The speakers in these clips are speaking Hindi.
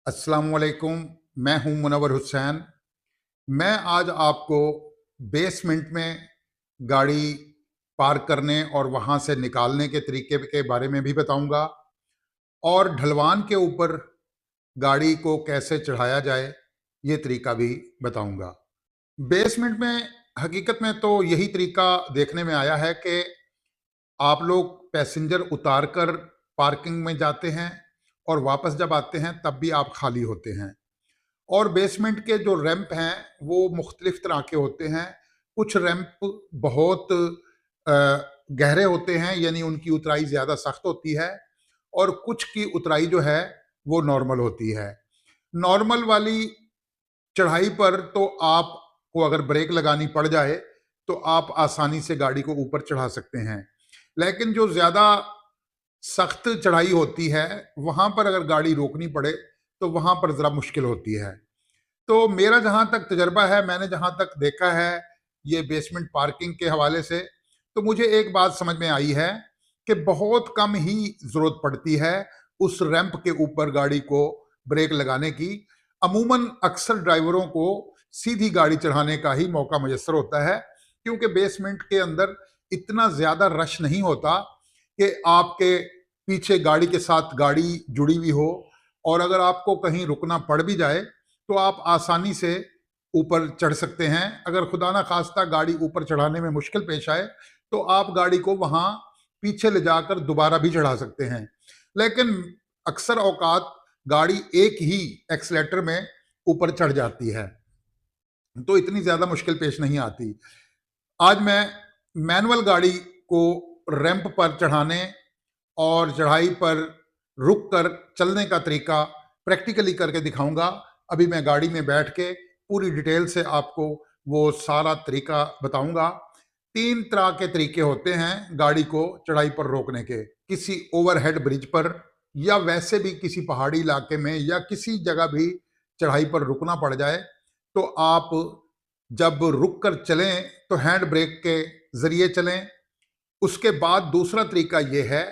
अस्सलाम वालेकुम। मैं हूं मुनव्वर हुसैन। मैं आज आपको बेसमेंट में गाड़ी पार्क करने और वहां से निकालने के तरीके के बारे में भी बताऊंगा और ढलवान के ऊपर गाड़ी को कैसे चढ़ाया जाए ये तरीका भी बताऊंगा। बेसमेंट में हकीकत में तो यही तरीका देखने में आया है कि आप लोग पैसेंजर उतार कर पार्किंग में जाते हैं और वापस जब आते हैं तब भी आप खाली होते हैं। और बेसमेंट के जो रैंप हैं वो मुख्तलिफ तरह के होते हैं। कुछ रैंप बहुत गहरे होते हैं, यानी उनकी उतराई ज़्यादा सख्त होती है, और कुछ की उतराई जो है वो नॉर्मल होती है। नॉर्मल वाली चढ़ाई पर तो आपको अगर ब्रेक लगानी पड़ जाए तो आप आसानी से गाड़ी को ऊपर चढ़ा सकते हैं, लेकिन जो ज़्यादा सख्त चढ़ाई होती है वहां पर अगर गाड़ी रोकनी पड़े तो वहां पर ज़रा मुश्किल होती है। तो मेरा जहाँ तक तजर्बा है, मैंने जहाँ तक देखा है ये बेसमेंट पार्किंग के हवाले से, तो मुझे एक बात समझ में आई है कि बहुत कम ही ज़रूरत पड़ती है उस रैंप के ऊपर गाड़ी को ब्रेक लगाने की। अमूमन अक्सर ड्राइवरों को सीधी गाड़ी चढ़ाने का ही मौका मुयस्सर होता है, क्योंकि बेसमेंट के अंदर इतना ज़्यादा रश नहीं होता कि आपके पीछे गाड़ी के साथ गाड़ी जुड़ी हुई हो, और अगर आपको कहीं रुकना पड़ भी जाए तो आप आसानी से ऊपर चढ़ सकते हैं। अगर खुदा ना खास्ता गाड़ी ऊपर चढ़ाने में मुश्किल पेश आए तो आप गाड़ी को वहां पीछे ले जाकर दोबारा भी चढ़ा सकते हैं। लेकिन अक्सर औकात गाड़ी एक ही एक्सलेटर में ऊपर चढ़ जाती है, तो इतनी ज्यादा मुश्किल पेश नहीं आती। आज मैं मैनुअल गाड़ी को रैंप पर चढ़ाने और चढ़ाई पर रुक कर चलने का तरीका प्रैक्टिकली करके दिखाऊंगा। अभी मैं गाड़ी में बैठ के पूरी डिटेल से आपको वो सारा तरीका बताऊंगा। तीन तरह के तरीके होते हैं गाड़ी को चढ़ाई पर रोकने के। किसी ओवरहेड ब्रिज पर, या वैसे भी किसी पहाड़ी इलाके में, या किसी जगह भी चढ़ाई पर रुकना पड़ जाए तो आप जब रुक कर चलें तो हैंड ब्रेक के जरिए चलें। उसके बाद दूसरा तरीका यह है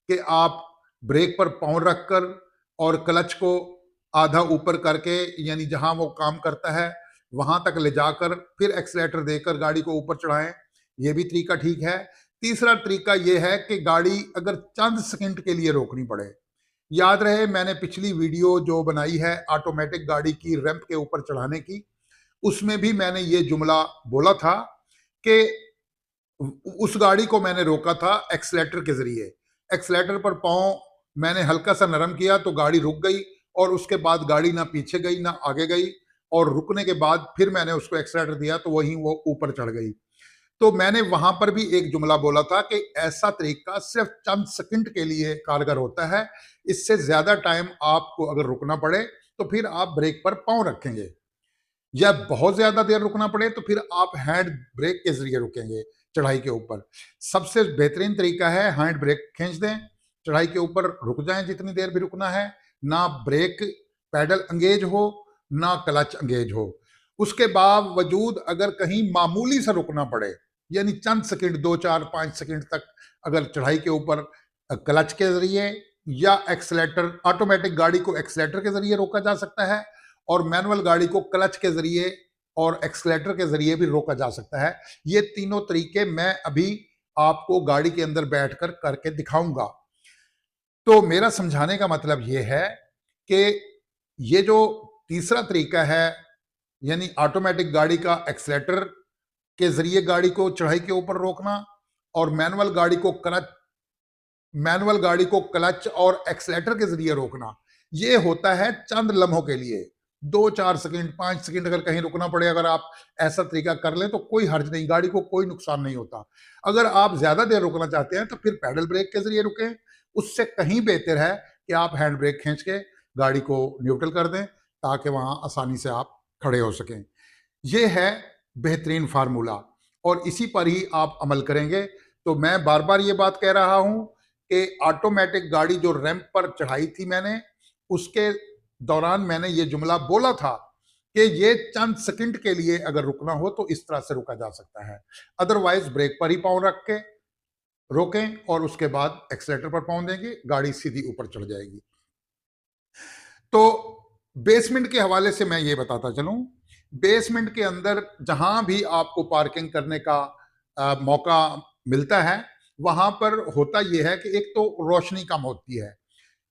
कि आप ब्रेक पर पाँव रखकर और क्लच को आधा ऊपर करके, यानी जहां वो काम करता है वहां तक ले जाकर फिर एक्सीलेटर देकर गाड़ी को ऊपर चढ़ाएं। यह भी तरीका ठीक है। तीसरा तरीका यह है कि गाड़ी अगर चंद सेकंड के लिए रोकनी पड़े, याद रहे मैंने पिछली वीडियो जो बनाई है ऑटोमेटिक गाड़ी की रैंप के ऊपर चढ़ाने की, उसमें भी मैंने ये जुमला बोला था कि उस गाड़ी को मैंने रोका था एक्सलेटर के जरिए। एक्सलेटर पर पांव मैंने हल्का सा नरम किया तो गाड़ी रुक गई, और उसके बाद गाड़ी ना पीछे गई ना आगे गई, और रुकने के बाद फिर मैंने उसको एक्सलेटर दिया तो वहीं वो ऊपर चढ़ गई। तो मैंने वहां पर भी एक जुमला बोला था कि ऐसा तरीका सिर्फ चंद सेकंड के लिए कारगर होता है। इससे ज्यादा टाइम आपको अगर रुकना पड़े तो फिर आप ब्रेक पर पांव रखेंगे, या बहुत ज्यादा देर रुकना पड़े तो फिर आप हैंड ब्रेक के जरिए रुकेंगे चढ़ाई के ऊपर। सबसे बेहतरीन तरीका है हैंड ब्रेक खींच दें, चढ़ाई के ऊपर रुक जाएं जितनी देर भी रुकना है। ना ब्रेक पैडल अंगेज हो, ना क्लच अंगेज हो। उसके बावजूद अगर कहीं मामूली सा रुकना पड़े, यानी चंद सेकंड, 2 4 5 सेकंड तक, अगर चढ़ाई के ऊपर क्लच के जरिए या एक्सलेटर, ऑटोमेटिक गाड़ी को एक्सलेटर के जरिए रोका जा सकता है, और मैनुअल गाड़ी को क्लच के जरिए और एक्सलेटर के जरिए भी रोका जा सकता है। ये तीनों तरीके मैं अभी आपको गाड़ी के अंदर बैठकर करके दिखाऊंगा। तो मेरा समझाने का मतलब ये है कि ये जो तीसरा तरीका है, यानी ऑटोमेटिक गाड़ी का एक्सलेटर के जरिए गाड़ी को चढ़ाई के ऊपर रोकना, और मैनुअल गाड़ी को क्लच और एक्सलेटर के जरिए रोकना, ये होता है चंद लम्हों के लिए। 2 4 सेकंड, 5 सेकंड अगर कहीं रुकना पड़े, अगर आप ऐसा तरीका कर लें तो कोई हर्ज नहीं, गाड़ी को कोई नुकसान नहीं होता। अगर आप ज्यादा देर रुकना चाहते हैं तो फिर पैडल ब्रेक के जरिए रुकें। उससे कहीं बेहतर है कि आप हैंड ब्रेक खींच के गाड़ी को न्यूट्रल कर दें ताकि वहां आसानी से आप खड़े हो सकें। यह है बेहतरीन फार्मूला, और इसी पर ही आप अमल करेंगे। तो मैं बार बार ये बात कह रहा हूं कि ऑटोमेटिक गाड़ी जो रैंप पर चढ़ाई थी मैंने, उसके दौरान मैंने ये जुमला बोला था कि ये चंद सेकंड के लिए अगर रुकना हो तो इस तरह से रुका जा सकता है। अदरवाइज ब्रेक पर ही पाँव रख के रोकें और उसके बाद एक्सीलेटर पर पाँव देंगे, गाड़ी सीधी ऊपर चढ़ जाएगी। तो बेसमेंट के हवाले से मैं ये बताता चलूं, बेसमेंट के अंदर जहां भी आपको पार्किंग करने का मौका मिलता है, वहां पर होता यह है कि एक तो रोशनी कम होती है,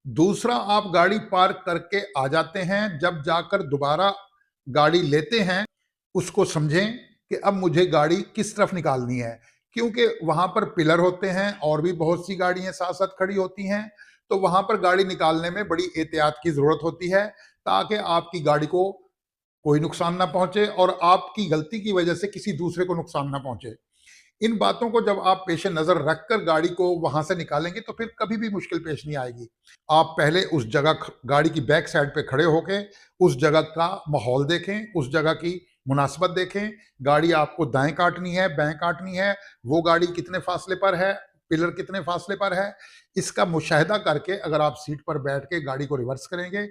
दूसरा आप गाड़ी पार्क करके आ जाते हैं, जब जाकर दोबारा गाड़ी लेते हैं उसको समझें कि अब मुझे गाड़ी किस तरफ निकालनी है, क्योंकि वहां पर पिलर होते हैं और भी बहुत सी गाड़ियां साथ साथ खड़ी होती हैं, तो वहां पर गाड़ी निकालने में बड़ी एहतियात की जरूरत होती है, ताकि आपकी गाड़ी को कोई नुकसान ना पहुंचे और आपकी गलती की वजह से किसी दूसरे को नुकसान ना पहुंचे। इन बातों को जब आप पेश नजर रखकर गाड़ी को वहां से निकालेंगे तो फिर कभी भी मुश्किल पेश नहीं आएगी। आप पहले उस जगह गाड़ी की बैक साइड पे खड़े होके उस जगह का माहौल देखें, उस जगह की मुनासिबत देखें, गाड़ी आपको दाएं काटनी है, बाएं काटनी है, वो गाड़ी कितने फासले पर है, पिलर कितने फासले पर है, इसका मुशाहिदा करके अगर आप सीट पर बैठ के गाड़ी को रिवर्स करेंगे,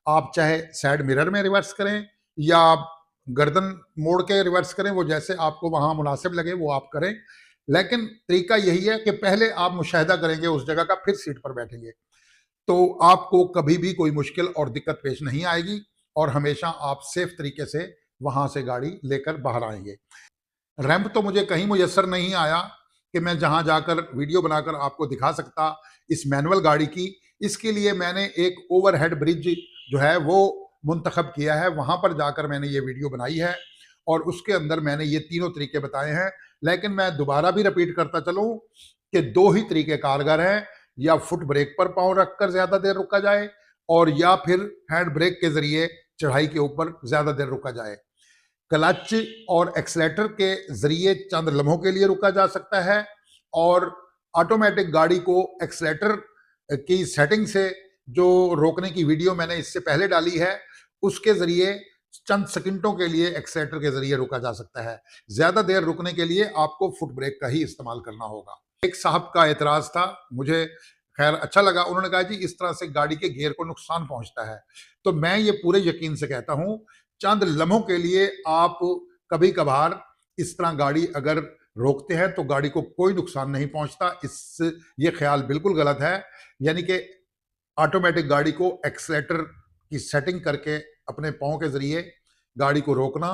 आप चाहे साइड मिरर में रिवर्स करें या आप गर्दन मोड़ के रिवर्स करें, वो जैसे आपको वहां मुनासिब लगे वो आप करें, लेकिन तरीका यही है कि पहले आप मुशाहिदा करेंगे उस जगह का, फिर सीट पर बैठेंगे, तो आपको कभी भी कोई मुश्किल और दिक्कत पेश नहीं आएगी और हमेशा आप सेफ तरीके से वहां से गाड़ी लेकर बाहर आएंगे। रैंप तो मुझे कहीं मुयस्सर नहीं आया कि मैं जहां जाकर वीडियो बनाकर आपको दिखा सकता इस मैनुअल गाड़ी की। इसके लिए मैंने एक ओवरहेड ब्रिज जो है वो मुंतखब किया है, वहां पर जाकर मैंने ये वीडियो बनाई है और उसके अंदर मैंने ये तीनों तरीके बताए हैं। लेकिन मैं दोबारा भी रिपीट करता चलूं कि दो ही तरीके कारगर हैं, या फुट ब्रेक पर पांव रखकर ज्यादा देर रुका जाए और या फिर हैंड ब्रेक के जरिए चढ़ाई के ऊपर ज्यादा देर रुका जाए। क्लच और एक्सलेटर के जरिए चंद लम्हों के लिए रुका जा सकता है और ऑटोमेटिक गाड़ी को एक्सलेटर की सेटिंग से, जो रोकने की वीडियो मैंने इससे पहले डाली है, उसके जरिए चंद सेकंडों के लिए एक्सलेटर के जरिए रुका जा सकता है। ज्यादा देर रुकने के लिए आपको फुट ब्रेक का ही इस्तेमाल करना होगा। एक साहब का एतराज था, मुझे खैर अच्छा लगा, उन्होंने कहा जी इस तरह से गाड़ी के गियर को नुकसान पहुंचता है, तो मैं ये पूरे यकीन से कहता हूं, चंद लम्हों के लिए आप कभी कभार इस तरह गाड़ी अगर रोकते हैं तो गाड़ी को कोई नुकसान नहीं पहुंचता। इस ये ख्याल बिल्कुल गलत है, यानी कि ऑटोमेटिक गाड़ी को एक्सलेटर की सेटिंग करके अपने पांव के जरिए गाड़ी को रोकना,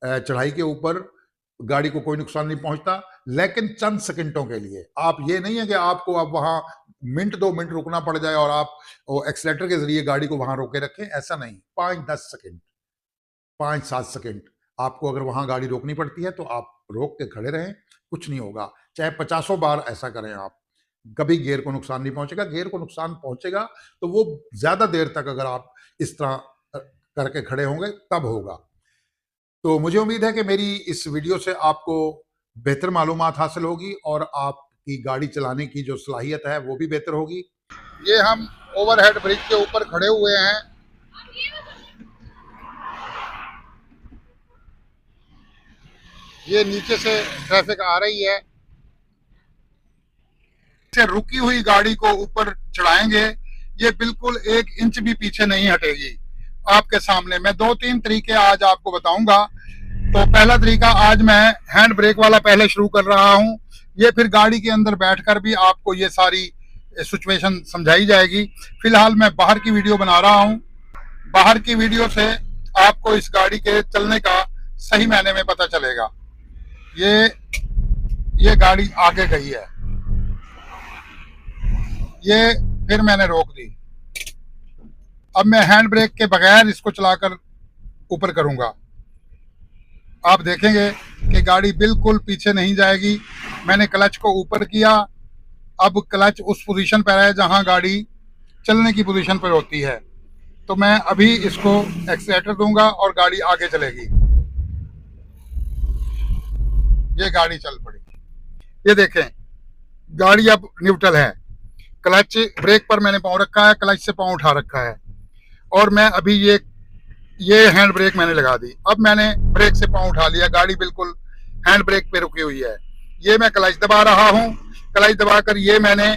चढ़ाई के ऊपर गाड़ी को कोई नुकसान नहीं पहुंचता, लेकिन चंद सेकंडों के लिए। आप ये नहीं है कि आपको अब वहां मिनट 2 मिनट रुकना पड़ जाए और आप एक्सलेटर के जरिए गाड़ी को वहां रोके रखें, ऐसा नहीं। 5-10 सेकंड, 5-7 सेकंड आपको अगर वहां गाड़ी रोकनी पड़ती है तो आप रोक के खड़े रहें, कुछ नहीं होगा। चाहे 50 बार ऐसा करें आप, कभी गियर को नुकसान नहीं पहुंचेगा। गियर को नुकसान पहुंचेगा तो वो ज्यादा देर तक अगर आप इस तरह करके खड़े होंगे तब होगा। तो मुझे उम्मीद है कि मेरी इस वीडियो से आपको बेहतर मालूमात हासिल होगी और आपकी गाड़ी चलाने की जो सलाहियत है वो भी बेहतर होगी। ये हम ओवरहेड ब्रिज के ऊपर खड़े हुए हैं। ये नीचे से ट्रैफिक आ रही है, से रुकी हुई गाड़ी को ऊपर चढ़ाएंगे, ये बिल्कुल 1 इंच भी पीछे नहीं हटेगी। आपके सामने मैं 2-3 तरीके आज आपको बताऊंगा। तो पहला तरीका आज मैं हैंड ब्रेक वाला पहले शुरू कर रहा हूं, ये फिर गाड़ी के अंदर बैठकर भी आपको ये सारी सिचुएशन समझाई जाएगी। फिलहाल मैं बाहर की वीडियो बना रहा हूं, बाहर की वीडियो से आपको इस गाड़ी के चलने का सही मायने में पता चलेगा। ये गाड़ी आगे गई है, ये फिर मैंने रोक दी। अब मैं हैंड ब्रेक के बगैर इसको चलाकर ऊपर करूंगा, आप देखेंगे कि गाड़ी बिल्कुल पीछे नहीं जाएगी। मैंने क्लच को ऊपर किया, अब क्लच उस पोजीशन पर है जहां गाड़ी चलने की पोजीशन पर होती है, तो मैं अभी इसको एक्सीलेटर दूंगा और गाड़ी आगे चलेगी। ये गाड़ी चल पड़ी, ये देखें गाड़ी अब न्यूट्रल है। क्लच ब्रेक पर मैंने पाँव रखा है, क्लच से पाँव उठा रखा है और मैं अभी ये हैंड ब्रेक मैंने लगा दी। अब मैंने ब्रेक से पाँव उठा लिया, गाड़ी बिल्कुल हैंड ब्रेक पे रुकी हुई है। ये मैं क्लच दबा रहा हूँ, क्लच दबाकर ये मैंने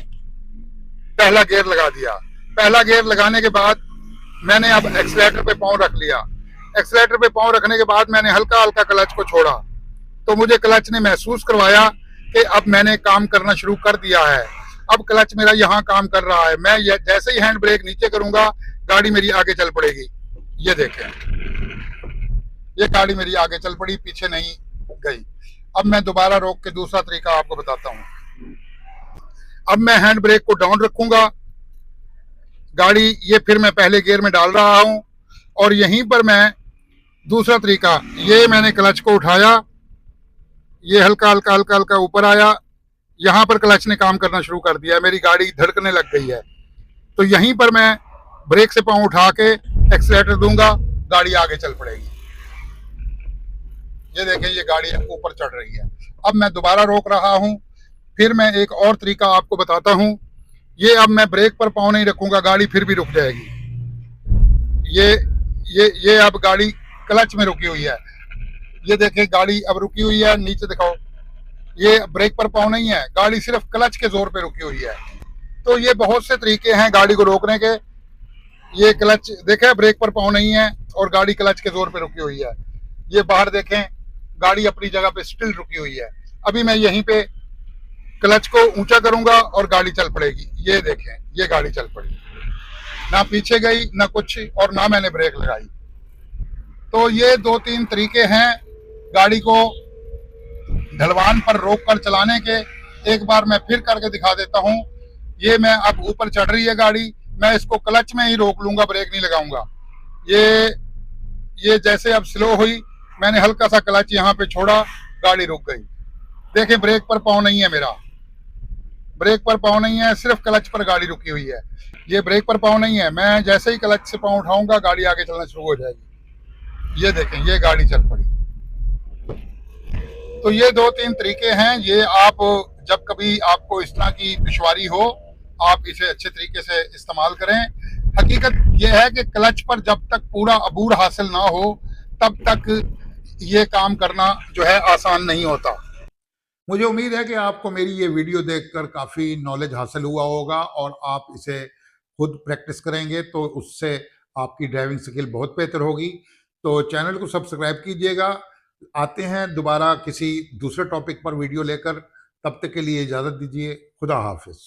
पहला गियर लगा दिया। पहला गियर लगाने के बाद मैंने अब एक्सीलेटर पे पाँव रख लिया। एक्सीलेटर पे पाँव रखने के बाद मैंने हल्का हल्का क्लच को छोड़ा, तो मुझे क्लच ने महसूस करवाया कि अब मैंने काम करना शुरू कर दिया है। अब क्लच मेरा यहाँ काम कर रहा है। मैं जैसे ही हैंड ब्रेक नीचे करूंगा गाड़ी मेरी आगे चल पड़ेगी। ये देखें, ये गाड़ी मेरी आगे चल पड़ी, पीछे नहीं गई। अब मैं दोबारा रोक के दूसरा तरीका आपको बताता हूँ। अब मैं हैंड ब्रेक को डाउन रखूंगा, गाड़ी ये फिर मैं पहले गियर में डाल रहा हूं, और यहीं पर मैं दूसरा तरीका, ये मैंने क्लच को उठाया, ये हल्का हल्का हल्का हल्का ऊपर आया, यहां पर क्लच ने काम करना शुरू कर दिया, मेरी गाड़ी धड़कने लग गई है। तो यहीं पर मैं ब्रेक से पांव उठा के एक्सीलेटर दूंगा, गाड़ी आगे चल पड़ेगी। ये देखें, ये गाड़ी ऊपर चढ़ रही है। अब मैं दोबारा रोक रहा हूं, फिर मैं एक और तरीका आपको बताता हूं। ये अब मैं ब्रेक पर पांव नहीं रखूंगा, गाड़ी फिर भी रुक जाएगी। ये अब गाड़ी क्लच में रुकी हुई है। ये देखें, गाड़ी अब रुकी हुई है, नीचे दिखाओ, ये ब्रेक पर पांव नहीं है, गाड़ी सिर्फ क्लच के जोर पे रुकी हुई है। तो ये बहुत से तरीके हैं गाड़ी को रोकने के। ये क्लच देखें, ब्रेक पर पांव नहीं है और गाड़ी क्लच के जोर पे रुकी हुई है। ये बाहर देखें, गाड़ी अपनी जगह पे स्टिल रुकी हुई है। अभी मैं यहीं पे क्लच को ऊंचा करूंगा और गाड़ी चल पड़ेगी। ये देखें, ये गाड़ी चल पड़ी, ना पीछे गई ना कुछ, और ना मैंने ब्रेक लगाई। तो ये 2-3 तरीके हैं गाड़ी को ढलवान पर रोक कर चलाने के। एक बार मैं फिर करके दिखा देता हूं। ये मैं अब ऊपर चढ़ रही है गाड़ी, मैं इसको क्लच में ही रोक लूंगा, ब्रेक नहीं लगाऊंगा। ये जैसे अब स्लो हुई, मैंने हल्का सा क्लच यहाँ पे छोड़ा, गाड़ी रुक गई। देखें, ब्रेक पर पाँव नहीं है मेरा, ब्रेक पर पाँव नहीं है, सिर्फ क्लच पर गाड़ी रुकी हुई है। ये ब्रेक पर पाँव नहीं है, मैं जैसे ही क्लच से पाँव उठाऊंगा गाड़ी आगे चलना शुरू हो जाएगी। ये देखें, ये गाड़ी चल पड़ी। तो ये 2-3 तरीके हैं। ये आप जब कभी आपको इस तरह की दुश्वारी हो, आप इसे अच्छे तरीके से इस्तेमाल करें। हकीकत यह है कि क्लच पर जब तक पूरा अबूर हासिल ना हो, तब तक ये काम करना जो है आसान नहीं होता। मुझे उम्मीद है कि आपको मेरी ये वीडियो देखकर काफ़ी नॉलेज हासिल हुआ होगा और आप इसे खुद प्रैक्टिस करेंगे तो उससे आपकी ड्राइविंग स्किल बहुत बेहतर होगी। तो चैनल को सब्सक्राइब कीजिएगा। आते हैं दोबारा किसी दूसरे टॉपिक पर वीडियो लेकर, तब तक के लिए इजाज़त दीजिए। खुदा हाफिज़।